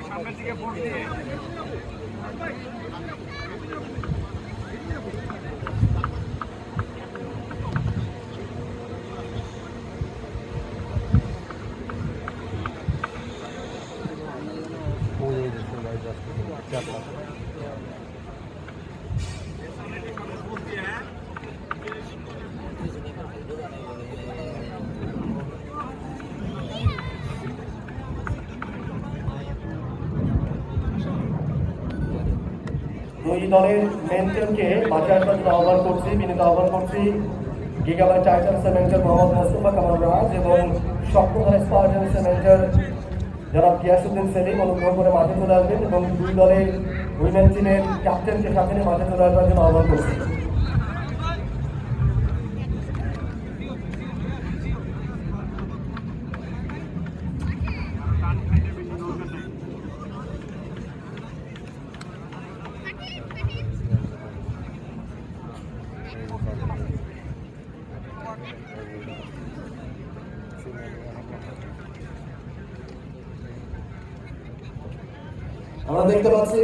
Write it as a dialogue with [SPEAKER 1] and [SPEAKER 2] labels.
[SPEAKER 1] সামনের দিকে ভোট দিয়ে
[SPEAKER 2] দুই দলের মেনটেনকে মাঠে আসার জন্য আহ্বান করছি, বিনীত আহ্বান করছি গিগাবাইট টাইটান্সের ম্যানেজার মোহাম্মদ মোস্তফা কামাল রাজ এবং স্বপ্নধারা স্পার্টান্সের ম্যানেজার জনাব গিয়াসউদ্দিন সেলিম অনুগ্রহ করে মাঠে চলে আসবেন এবং দুই দলের উইমেন টিমের ক্যাপ্টেনকে সাথে নিয়ে মাঠে চলে আসবার জন্য আহ্বান করছি। আমরা দেখতে পাচ্ছি